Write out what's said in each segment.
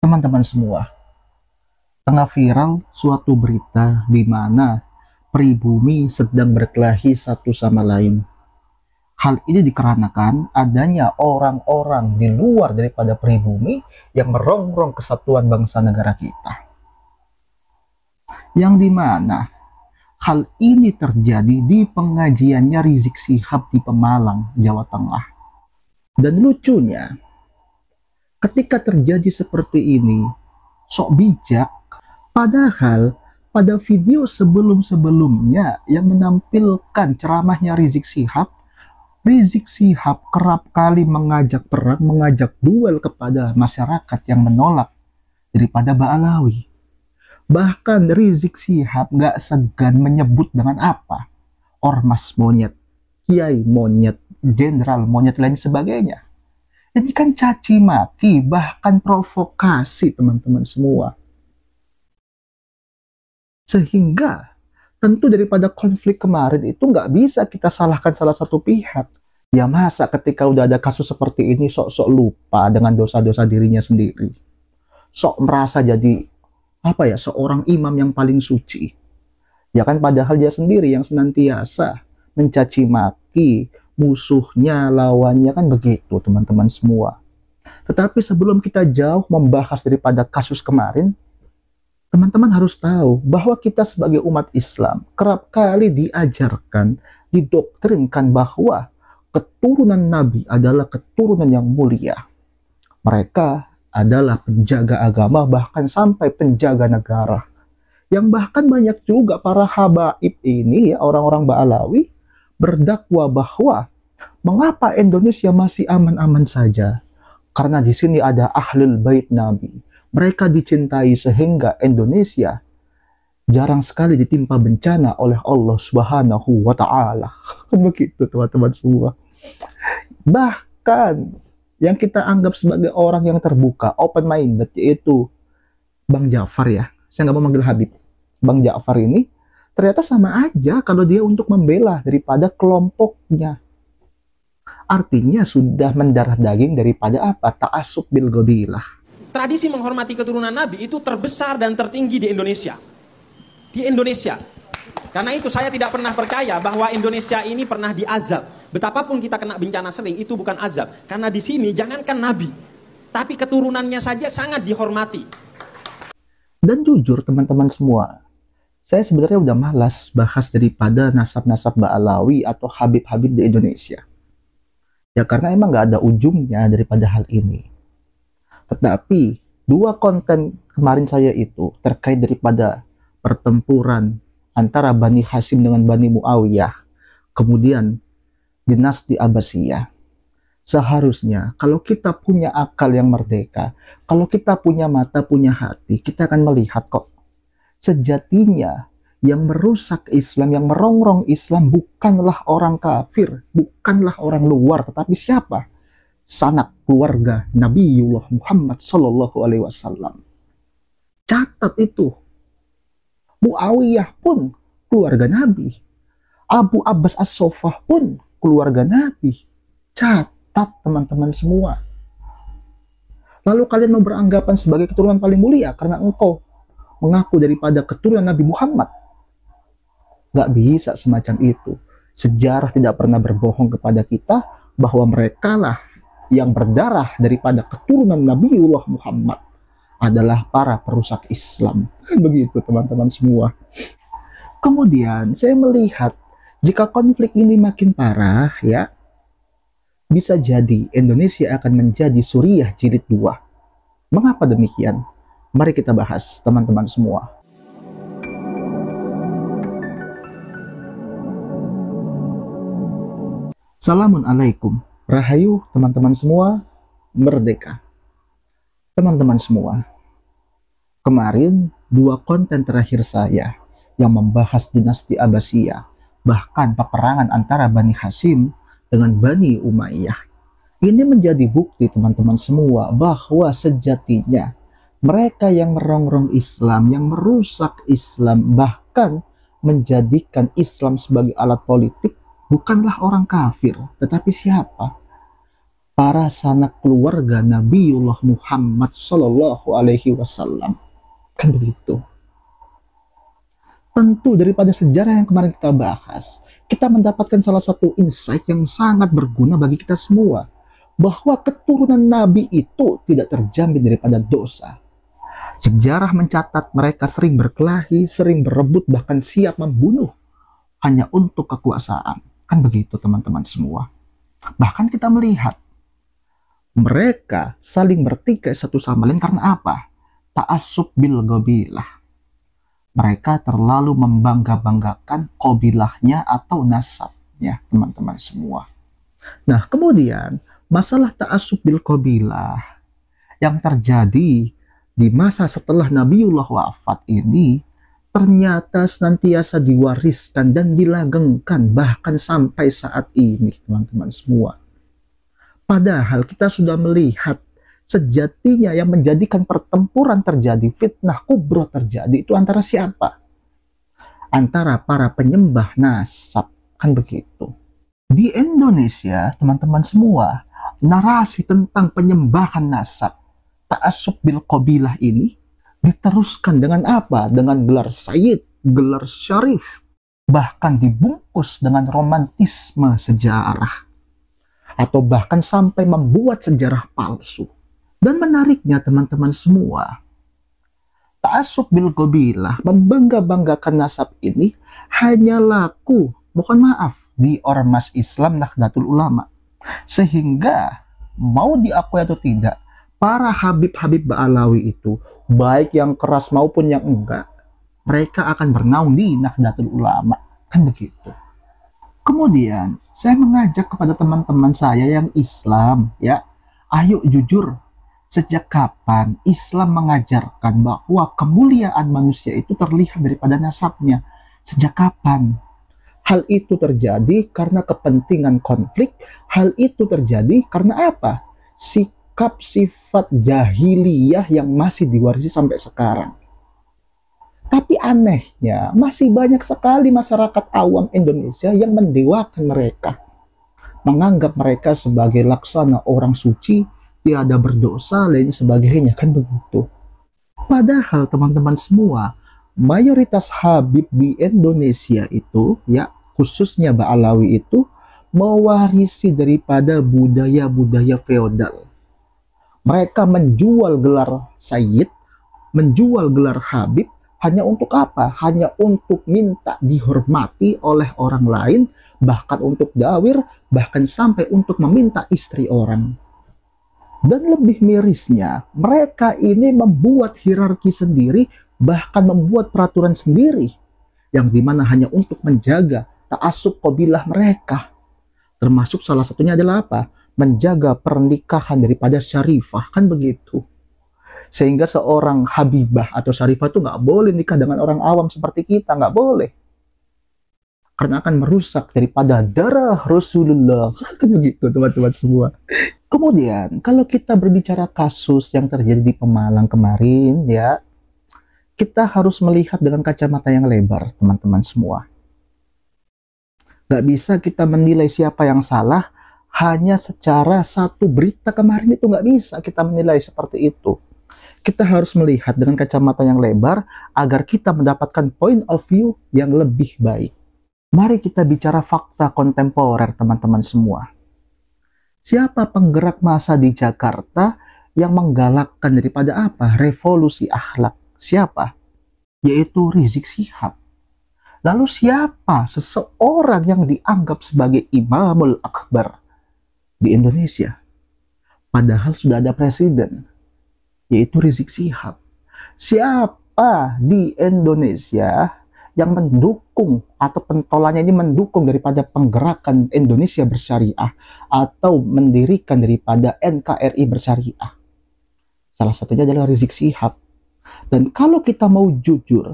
Teman-teman semua, tengah viral suatu berita di mana pribumi sedang berkelahi satu sama lain. Hal ini dikarenakan adanya orang-orang di luar daripada pribumi yang merongrong kesatuan bangsa negara kita. Yang dimana hal ini terjadi di pengajiannya Rizik Syihab di Pemalang, Jawa Tengah. Dan lucunya, ketika terjadi seperti ini, sok bijak, padahal pada video sebelum-sebelumnya yang menampilkan ceramahnya Rizik Syihab kerap kali mengajak perang, mengajak duel kepada masyarakat yang menolak daripada Ba'alawi. Bahkan Rizik Syihab gak segan menyebut dengan apa? Ormas monyet, kiai monyet, jenderal monyet, lain sebagainya. Ini kan caci maki, bahkan provokasi, teman-teman semua. Sehingga tentu daripada konflik kemarin itu nggak bisa kita salahkan salah satu pihak. Ya masa ketika udah ada kasus seperti ini sok-sok lupa dengan dosa-dosa dirinya sendiri. Sok merasa jadi seorang imam yang paling suci. Ya kan padahal dia sendiri yang senantiasa mencaci maki musuhnya, lawannya, kan begitu teman-teman semua. Tetapi sebelum kita jauh membahas daripada kasus kemarin, teman-teman harus tahu bahwa kita sebagai umat Islam kerap kali diajarkan, didoktrinkan bahwa keturunan Nabi adalah keturunan yang mulia. Mereka adalah penjaga agama, bahkan sampai penjaga negara. Yang bahkan banyak juga para habaib ini, orang-orang Ba'alawi, berdakwa bahwa mengapa Indonesia masih aman-aman saja? Karena di sini ada ahlul bait Nabi. Mereka dicintai sehingga Indonesia jarang sekali ditimpa bencana oleh Allah Subhanahu wa Ta'ala. Kan begitu teman-teman semua. Bahkan yang kita anggap sebagai orang yang terbuka, open minded, yaitu Bang Ja'far ya. Saya nggak mau manggil Habib. Bang Ja'far ini ternyata sama aja kalau dia untuk membela daripada kelompoknya. Artinya sudah mendarah daging daripada apa? Ta'assub bil ghabilah. Tradisi menghormati keturunan Nabi itu terbesar dan tertinggi di Indonesia. Di Indonesia. Karena itu saya tidak pernah percaya bahwa Indonesia ini pernah diazab. Betapapun kita kena bencana sering, itu bukan azab. Karena di sini jangankan Nabi, tapi keturunannya saja sangat dihormati. Dan jujur teman-teman semua, saya sebenarnya udah malas bahas daripada nasab-nasab Ba'alawi atau Habib-Habib di Indonesia. Ya karena emang gak ada ujungnya daripada hal ini. Tetapi dua konten kemarin saya itu terkait daripada pertempuran antara Bani Hashim dengan Bani Muawiyah, kemudian dinasti Abbasiyah. Seharusnya kalau kita punya akal yang merdeka, kalau kita punya mata, punya hati, kita akan melihat kok sejatinya yang merusak Islam, yang merongrong Islam bukanlah orang kafir, bukanlah orang luar, tetapi siapa? Sanak keluarga Nabiullah Muhammad Sallallahu Alaihi Wasallam. Catat itu. Muawiyah pun keluarga Nabi. Abu Abbas As-Soffah pun keluarga Nabi. Catat teman-teman semua. Lalu kalian mau beranggapan sebagai keturunan paling mulia karena engkau mengaku daripada keturunan Nabi Muhammad. Gak bisa semacam itu. Sejarah tidak pernah berbohong kepada kita bahwa mereka lah yang berdarah daripada keturunan Nabiullah Muhammad adalah para perusak Islam. Kan begitu teman-teman semua. Kemudian saya melihat jika konflik ini makin parah ya, bisa jadi Indonesia akan menjadi Suriah jilid 2. Mengapa demikian? Mari kita bahas teman-teman semua. Assalamualaikum, rahayu teman-teman semua, merdeka. Teman-teman semua, kemarin dua konten terakhir saya yang membahas dinasti Abbasiyah, bahkan peperangan antara Bani Hashim dengan Bani Umayyah, ini menjadi bukti teman-teman semua bahwa sejatinya mereka yang merongrong Islam, yang merusak Islam, bahkan menjadikan Islam sebagai alat politik, bukanlah orang kafir, tetapi siapa? para sanak keluarga Nabiullah Muhammad Sallallahu Alaihi Wasallam. Kan begitu. Tentu daripada sejarah yang kemarin kita bahas, kita mendapatkan salah satu insight yang sangat berguna bagi kita semua, bahwa keturunan Nabi itu tidak terjamin daripada dosa. Sejarah mencatat mereka sering berkelahi, sering berebut, bahkan siap membunuh hanya untuk kekuasaan. Kan begitu teman-teman semua. Bahkan kita melihat mereka saling bertikai satu sama lain karena apa? Ta'assub bil qabilah. Mereka terlalu membangga-banggakan qabilahnya atau nasabnya, teman-teman semua. Nah, kemudian masalah ta'assub bil qabilah yang terjadi di masa setelah Nabiullah wafat ini ternyata senantiasa diwariskan dan dilanggengkan bahkan sampai saat ini, teman-teman semua. Padahal kita sudah melihat sejatinya yang menjadikan pertempuran terjadi, fitnah kubro terjadi, itu antara siapa? Antara para penyembah nasab, kan begitu. Di Indonesia, teman-teman semua, narasi tentang penyembahan nasab, ta'assub bil qabilah ini, diteruskan dengan apa? Dengan gelar Sayyid, gelar Syarif, bahkan dibungkus dengan romantisme sejarah, atau bahkan sampai membuat sejarah palsu. Dan menariknya teman-teman semua, ta'assub bil qabilah, membangga-banggakan nasab ini hanya laku, mohon maaf, di ormas Islam Nahdlatul Ulama. Sehingga mau diakui atau tidak, para Habib-Habib Ba'alawi itu, baik yang keras maupun yang enggak, mereka akan bernaung di Nahdlatul Ulama. Kan begitu. Kemudian, saya mengajak kepada teman-teman saya yang Islam, ya, ayo jujur, sejak kapan Islam mengajarkan bahwa kemuliaan manusia itu terlihat daripada nasabnya? Sejak kapan? Hal itu terjadi karena kepentingan konflik. Hal itu terjadi karena apa? Sikap sifat jahiliyah yang masih diwarisi sampai sekarang. Tapi anehnya, masih banyak sekali masyarakat awam Indonesia yang mendewakan mereka. Menganggap mereka sebagai laksana orang suci, tiada berdosa, lain sebagainya, kan begitu. Padahal teman-teman semua, mayoritas Habib di Indonesia itu, ya khususnya Ba'alawi itu, mewarisi daripada budaya-budaya feodal. Mereka menjual gelar Sayyid, menjual gelar Habib, hanya untuk apa? Hanya untuk minta dihormati oleh orang lain, bahkan untuk dawir, bahkan sampai untuk meminta istri orang. Dan lebih mirisnya, mereka ini membuat hierarki sendiri, bahkan membuat peraturan sendiri, yang dimana hanya untuk menjaga ta'assub qabilah mereka. Termasuk salah satunya adalah apa? Menjaga pernikahan daripada syarifah, kan begitu. Sehingga seorang habibah atau syarifah itu nggak boleh nikah dengan orang awam seperti kita, nggak boleh. Karena akan merusak daripada darah Rasulullah, kan begitu teman-teman semua. Kemudian, kalau kita berbicara kasus yang terjadi di Pemalang kemarin, ya, kita harus melihat dengan kacamata yang lebar, teman-teman semua. Gak bisa kita menilai siapa yang salah hanya secara satu berita kemarin, itu gak bisa kita menilai seperti itu. Kita harus melihat dengan kacamata yang lebar agar kita mendapatkan point of view yang lebih baik. Mari kita bicara fakta kontemporer, teman-teman semua. Siapa penggerak massa di Jakarta yang menggalakkan daripada apa? Revolusi akhlak. Siapa? Yaitu Rizik Syihab. Lalu siapa seseorang yang dianggap sebagai Imamul Akbar di Indonesia? Padahal sudah ada presiden, yaitu Rizik Syihab. Siapa di Indonesia yang mendukung atau pentolannya ini mendukung daripada penggerakan Indonesia bersyariah atau mendirikan daripada NKRI bersyariah? Salah satunya adalah Rizik Syihab. Dan kalau kita mau jujur,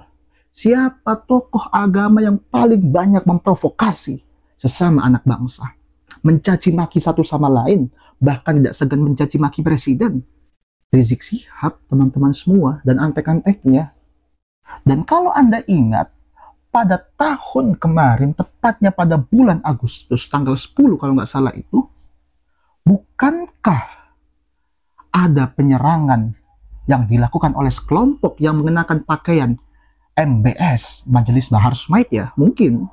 siapa tokoh agama yang paling banyak memprovokasi sesama anak bangsa, mencaci maki satu sama lain, bahkan tidak segan mencaci maki presiden? Rizik Syihab, teman-teman semua, dan antek-anteknya. Dan kalau Anda ingat, pada tahun kemarin, tepatnya pada bulan Agustus, tanggal 10 kalau nggak salah itu, Bukankah ada penyerangan yang dilakukan oleh sekelompok yang mengenakan pakaian MBS, Majelis Bahar Smait ya, mungkin.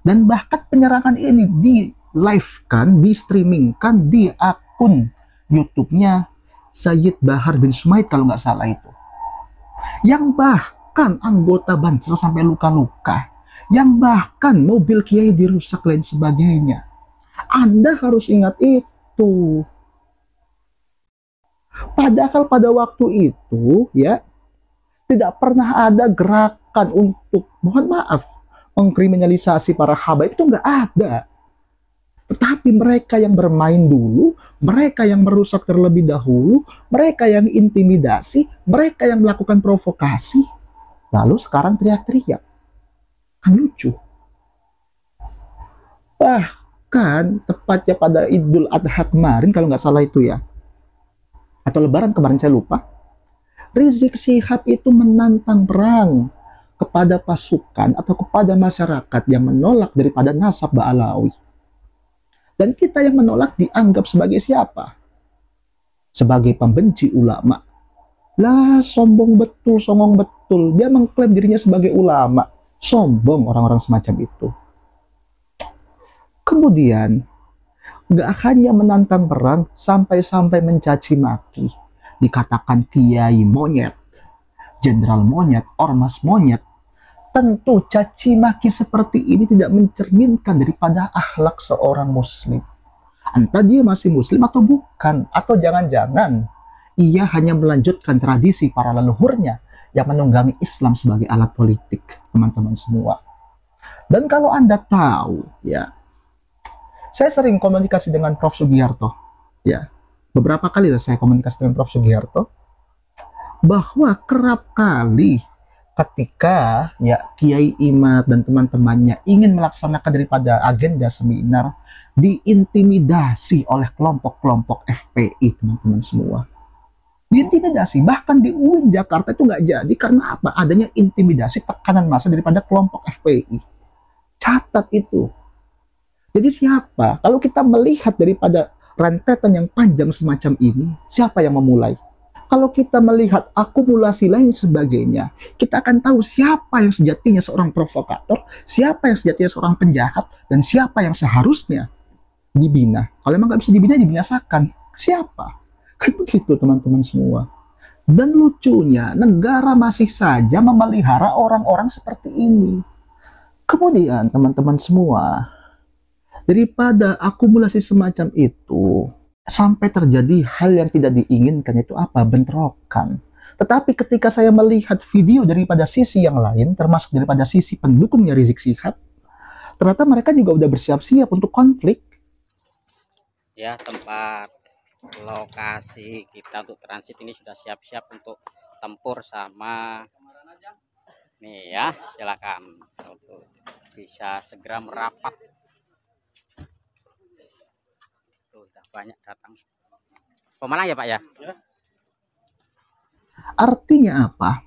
Dan bahkan penyerangan ini di live-kan, di streaming-kan di akun YouTube-nya Sayyid Bahar bin Smait kalau nggak salah itu. Yang bahkan anggota Banser sampai luka-luka. Yang bahkan mobil kiai dirusak lain sebagainya. Anda harus ingat itu. Padahal pada waktu itu ya tidak pernah ada gerakan untuk, mohon maaf, mengkriminalisasi para habaib, itu nggak ada. Tetapi mereka yang bermain dulu, mereka yang merusak terlebih dahulu, mereka yang intimidasi, mereka yang melakukan provokasi, lalu sekarang teriak-teriak. Kan lucu. Bahkan tepatnya pada Idul Adha kemarin, kalau nggak salah itu ya, atau Lebaran kemarin saya lupa, Rizik Syihab itu menantang perang kepada pasukan atau kepada masyarakat yang menolak daripada nasab Ba'alawi. Dan kita yang menolak dianggap sebagai siapa? Sebagai pembenci ulama. Lah, sombong betul, songong betul. Dia mengklaim dirinya sebagai ulama. Sombong orang-orang semacam itu. Kemudian, gak hanya menantang perang, sampai-sampai mencaci maki. Dikatakan kiai monyet, jenderal monyet, ormas monyet. Tentu caci maki seperti ini tidak mencerminkan daripada akhlak seorang muslim. Entah dia masih muslim atau bukan, atau jangan-jangan ia hanya melanjutkan tradisi para leluhurnya yang menunggangi Islam sebagai alat politik, teman-teman semua. Dan kalau Anda tahu, ya, saya sering komunikasi dengan Prof. Sugiharto, ya. Beberapa kali saya komunikasi dengan Prof. Sugiharto, bahwa kerap kali ketika ya Kiai Imad dan teman-temannya ingin melaksanakan daripada agenda seminar, diintimidasi oleh kelompok-kelompok FPI, teman-teman semua. Diintimidasi, bahkan di UIN Jakarta itu nggak jadi, karena apa? Adanya intimidasi, tekanan massa daripada kelompok FPI. Catat itu. Jadi siapa? Kalau kita melihat daripada rentetan yang panjang semacam ini, siapa yang memulai? Kalau kita melihat akumulasi lain sebagainya, kita akan tahu siapa yang sejatinya seorang provokator, siapa yang sejatinya seorang penjahat, dan siapa yang seharusnya dibina. Kalau memang nggak bisa dibina, dibinasakan. Siapa? Kan begitu, teman-teman semua. Dan lucunya, negara masih saja memelihara orang-orang seperti ini. Kemudian, teman-teman semua, daripada akumulasi semacam itu, sampai terjadi hal yang tidak diinginkan, itu apa? Bentrokan. Tetapi ketika saya melihat video daripada sisi yang lain, termasuk daripada sisi pendukungnya Rizik Syihab, ternyata mereka juga udah bersiap-siap untuk konflik. Ya, tempat lokasi kita untuk transit ini sudah siap-siap untuk tempur sama nih ya, silakan untuk bisa segera merapat. Udah banyak datang. Pemalang ya Pak ya? Artinya apa?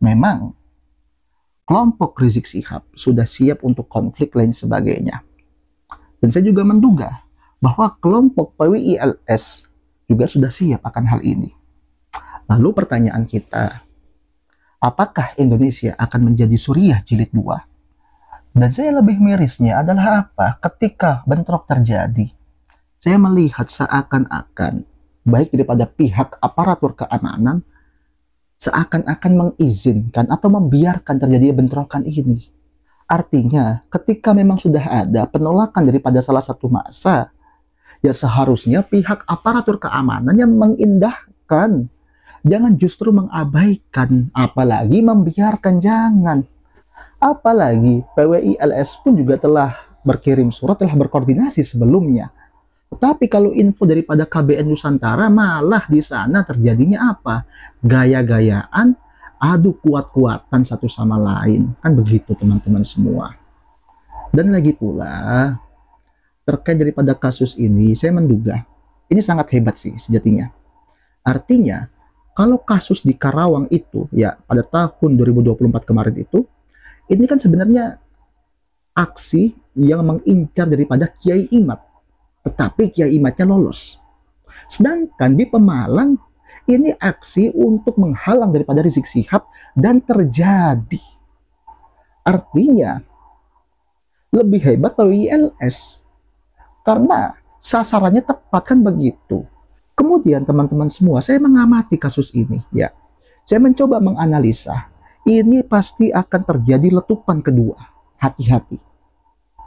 Memang kelompok Rizik Syihab sudah siap untuk konflik lain sebagainya. Dan saya juga menduga bahwa kelompok PWI-LS juga sudah siap akan hal ini. Lalu pertanyaan kita, apakah Indonesia akan menjadi Suriah jilid 2? Dan saya lebih mirisnya adalah apa? Ketika bentrok terjadi, saya melihat seakan-akan baik daripada pihak aparatur keamanan seakan-akan mengizinkan atau membiarkan terjadi bentrokan ini. Artinya, ketika memang sudah ada penolakan daripada salah satu massa, ya seharusnya pihak aparatur keamanan yang mengindahkan. Jangan justru mengabaikan, apalagi membiarkan, jangan. Apalagi PWI-LS pun juga telah berkirim surat, telah berkoordinasi sebelumnya. Tetapi kalau info daripada KBN Nusantara, malah di sana terjadinya apa? Gaya-gayaan, adu kuat-kuatan satu sama lain. Kan begitu, teman-teman semua. Dan lagi pula, terkait daripada kasus ini, saya menduga, ini sangat hebat sih sejatinya. Artinya, kalau kasus di Karawang itu, ya pada tahun 2024 kemarin itu, ini kan sebenarnya aksi yang mengincar daripada Kiai Imad. tetapi Kiai Imatnya lolos. Sedangkan di Pemalang, ini aksi untuk menghalang daripada Rizik Syihab dan terjadi. Artinya, lebih hebat PWILS. Karena sasarannya tepat, kan begitu. Kemudian teman-teman semua, saya mengamati kasus ini. Ya, saya mencoba menganalisa. Ini pasti akan terjadi letupan kedua. Hati-hati.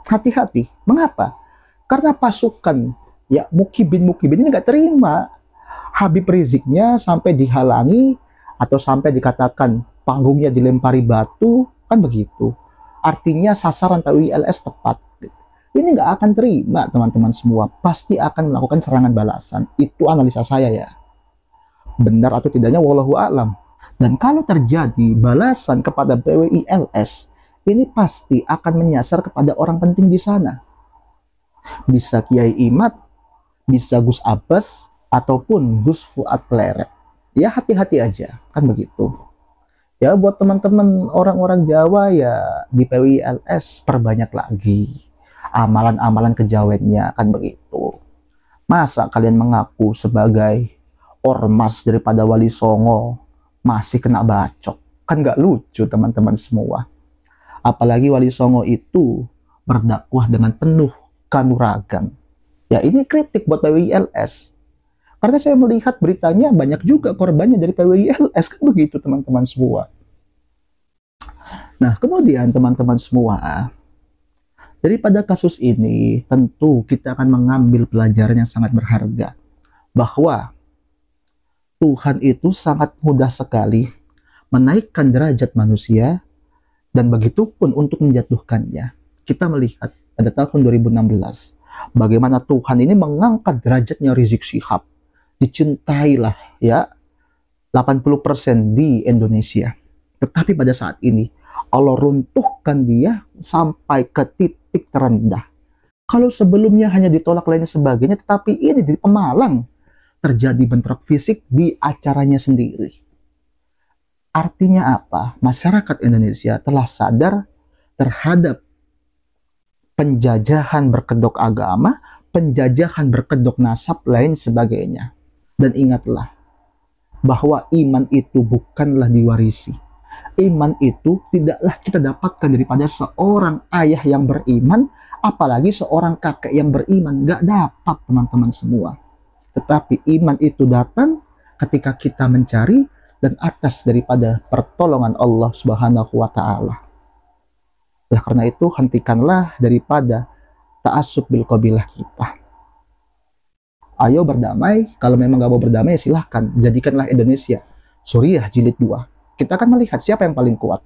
Hati-hati. Mengapa? Karena pasukan ya Mukibin ini nggak terima Habib Riziknya sampai dihalangi atau sampai dikatakan panggungnya dilempari batu, kan begitu. Artinya sasaran PWILS tepat. Ini nggak akan terima teman-teman semua, pasti akan melakukan serangan balasan. Itu analisa saya ya. Benar atau tidaknya wallahu a'lam. Dan kalau terjadi balasan kepada PWILS, ini pasti akan menyasar kepada orang penting di sana. Bisa Kiai Imat, bisa Gus Abbas, ataupun Gus Fuad Pleret. Ya hati-hati aja, kan begitu. Ya buat teman-teman orang-orang Jawa ya di PWILS perbanyak lagi amalan-amalan kejawennya, kan begitu. Masa kalian mengaku sebagai ormas daripada Wali Songo masih kena bacok? Kan nggak lucu teman-teman semua. Apalagi Wali Songo itu berdakwah dengan penuh kanuragan. Ya ini kritik buat PWILS. Karena saya melihat beritanya banyak juga korbannya dari PWILS, kan begitu teman-teman semua. Nah kemudian teman-teman semua, daripada kasus ini tentu kita akan mengambil pelajaran yang sangat berharga. Bahwa Tuhan itu sangat mudah sekali menaikkan derajat manusia dan begitupun untuk menjatuhkannya. Kita melihat pada tahun 2016 bagaimana Tuhan ini mengangkat derajatnya Rizik Syihab. Dicintailah ya 80% di Indonesia. Tetapi pada saat ini Allah runtuhkan dia sampai ke titik terendah. Kalau sebelumnya hanya ditolak lain sebagainya, tetapi ini di Pemalang terjadi bentrok fisik di acaranya sendiri. Artinya apa? Masyarakat Indonesia telah sadar terhadap penjajahan berkedok agama, penjajahan berkedok nasab lain sebagainya. Dan ingatlah bahwa iman itu bukanlah diwarisi. Iman itu tidaklah kita dapatkan daripada seorang ayah yang beriman, apalagi seorang kakek yang beriman. Gak dapat teman-teman semua. Tetapi iman itu datang ketika kita mencari dan atas daripada pertolongan Allah Subhanahu wa Ta'ala. Nah, karena itu hentikanlah daripada ta'assub bil qabilah kita. Ayo berdamai, kalau memang gak mau berdamai silahkan, jadikanlah Indonesia Suriah jilid 2. Kita akan melihat siapa yang paling kuat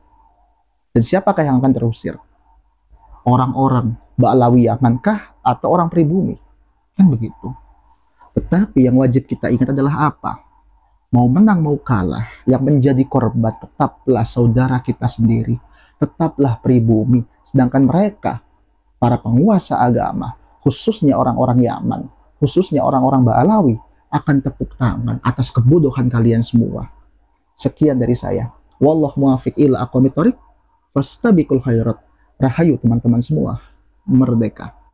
dan siapakah yang akan terusir. Orang-orang Ba'alawiyahankah atau orang pribumi, kan begitu. Tetapi yang wajib kita ingat adalah apa? Mau menang mau kalah, yang menjadi korban tetaplah saudara kita sendiri, tetaplah pribumi. Sedangkan mereka, para penguasa agama, khususnya orang-orang Yaman, khususnya orang-orang Ba'alawi, akan tepuk tangan atas kebodohan kalian semua. Sekian dari saya. Wallahu muwaffiq ila aqwamit thoriq, fastabiqul khairat. Rahayu teman-teman semua. Merdeka.